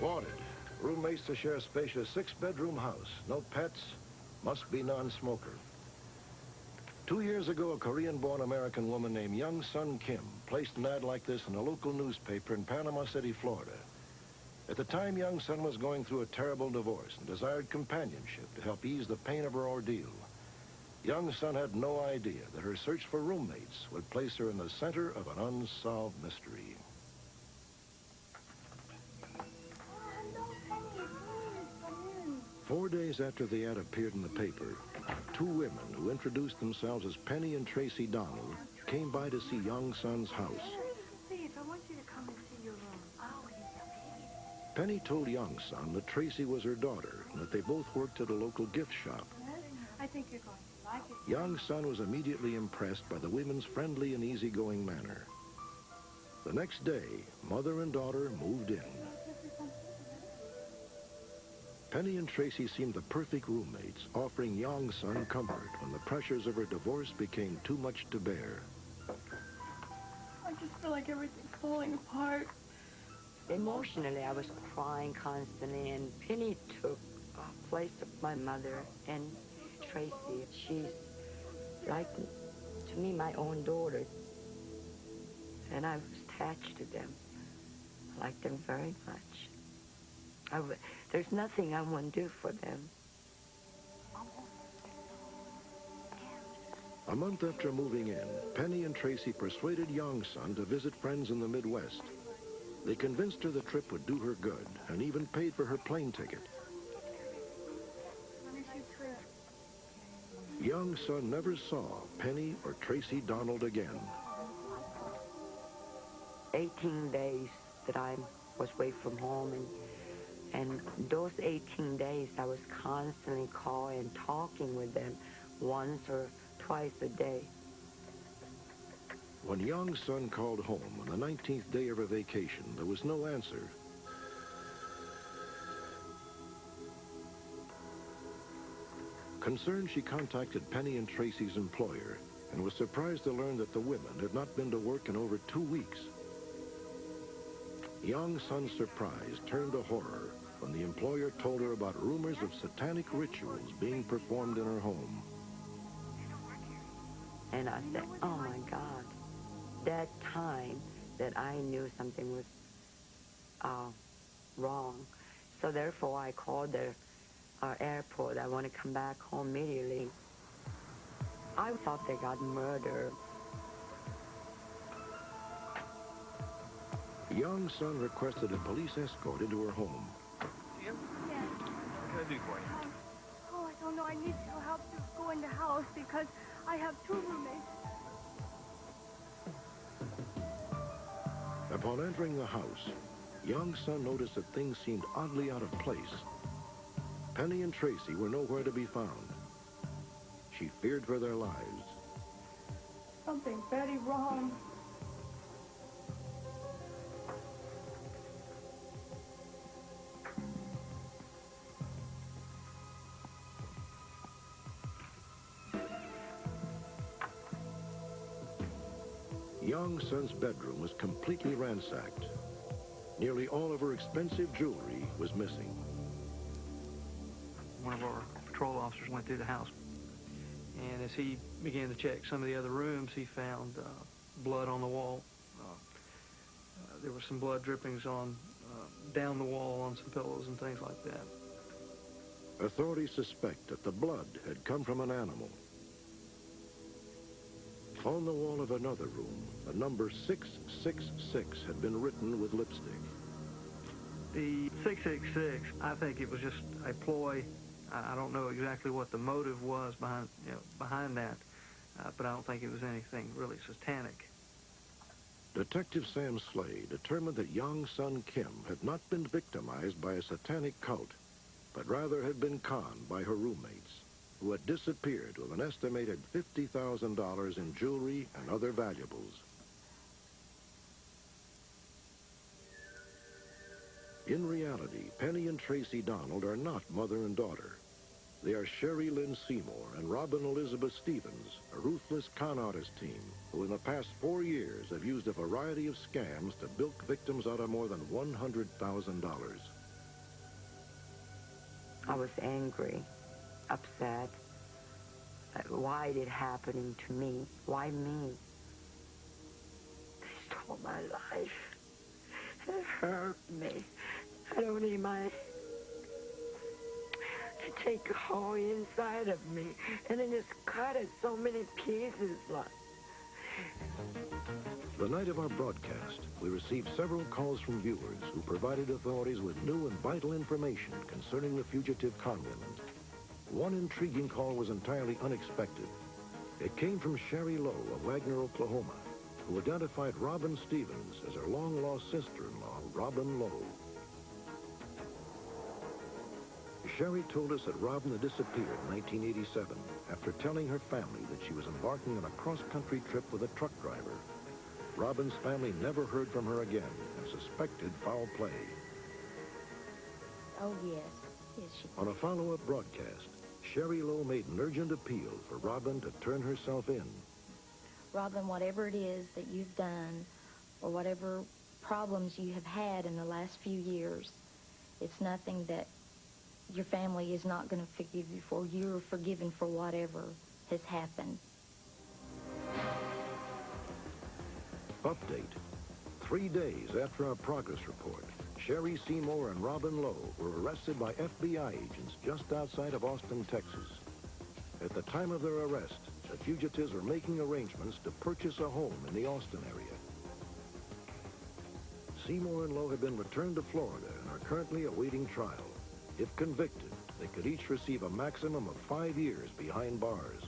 Wanted. Roommates to share a spacious 6-bedroom house. No pets. Must be non-smoker. 2 years ago, a Korean-born American woman named Young Sun Kim placed an ad like this in a local newspaper in Panama City, Florida. At the time, Young Sun was going through a terrible divorce and desired companionship to help ease the pain of her ordeal. Young Sun had no idea that her search for roommates would place her in the center of an unsolved mystery. Four days after the ad appeared in the paper, two women who introduced themselves as Penny and Tracy Donald came by to see Young Sun's house. Steve, I want you to come and see your room. Oh, it is so big. Penny told Young Sun that Tracy was her daughter and that they both worked at a local gift shop. I think you're going to like it. Young Sun was immediately impressed by the women's friendly and easygoing manner. The next day, mother and daughter moved in. Penny and Tracy seemed the perfect roommates, offering Young Sun comfort when the pressures of her divorce became too much to bear. I just feel like everything's falling apart. Emotionally, I was crying constantly, and Penny took a place of my mother and Tracy. She's like, to me, my own daughter, and I was attached to them. I like them very much. There's nothing I wouldn't do for them. A month after moving in, Penny and Tracy persuaded Young Sun to visit friends in the Midwest. They convinced her the trip would do her good and even paid for her plane ticket. Young Sun never saw Penny or Tracy Donald again. 18 days that I was away from home, and those 18 days I was constantly calling, talking with them once or twice a day. When Young Sun called home on the 19th day of her vacation, there was no answer. Concerned, she contacted Penny and Tracy's employer and was surprised to learn that the women had not been to work in over 2 weeks. Young Sun's surprise turned to horror when the employer told her about rumors of satanic rituals being performed in her home. And I said, oh my God, that time that I knew something was wrong. So therefore I called the airport. I want to come back home immediately. I thought they got murdered. Young Sun requested a police escort into her home. Jim? Yeah. What can I do for you? Oh, I don't know. I need your help to go in the house because I have 2 roommates. Upon entering the house, Young Sun noticed that things seemed oddly out of place. Penny and Tracy were nowhere to be found. She feared for their lives. Something's very wrong. Young Sun's bedroom was completely ransacked. Nearly all of her expensive jewelry was missing. One of our patrol officers went through the house, and as he began to check some of the other rooms, he found blood on the wall. There were some blood drippings on down the wall on some pillows and things like that. Authorities suspect that the blood had come from an animal. On the wall of another room, the number 666 had been written with lipstick. The 666, I think it was just a ploy. I don't know exactly what the motive was behind that, but I don't think it was anything really satanic. Detective Sam Slay determined that Young Sun Kim had not been victimized by a satanic cult, but rather had been conned by her roommates, who had disappeared with an estimated $50,000 in jewelry and other valuables. In reality, Penny and Tracy Donald are not mother and daughter. They are Sherry Lynn Seymour and Robin Elizabeth Stevens, a ruthless con artist team who in the past 4 years have used a variety of scams to bilk victims out of more than $100,000. I was angry, upset. Why is it happening to me? Why me? They stole my life. It hurt me. I don't need my... to take a hole inside of me, and then just cut it so many pieces. Like. The night of our broadcast, we received several calls from viewers who provided authorities with new and vital information concerning the fugitive conwomen. One intriguing call was entirely unexpected. It came from Sherry Lowe of Wagner, Oklahoma, who identified Robin Stevens as her long-lost sister-in-law, Robin Lowe. Sherry told us that Robin had disappeared in 1987 after telling her family that she was embarking on a cross-country trip with a truck driver. Robin's family never heard from her again and suspected foul play. Oh, yes. Yes, she... On a follow-up broadcast, Sherry Lowe made an urgent appeal for Robin to turn herself in. Robin, whatever it is that you've done, or whatever problems you have had in the last few years, it's nothing that your family is not going to forgive you for. You're forgiven for whatever has happened. Update. 3 days after our progress report, Sherry Seymour and Robin Lowe were arrested by FBI agents just outside of Austin, Texas. At the time of their arrest, the fugitives were making arrangements to purchase a home in the Austin area. Seymour and Lowe have been returned to Florida and are currently awaiting trial. If convicted, they could each receive a maximum of 5 years behind bars.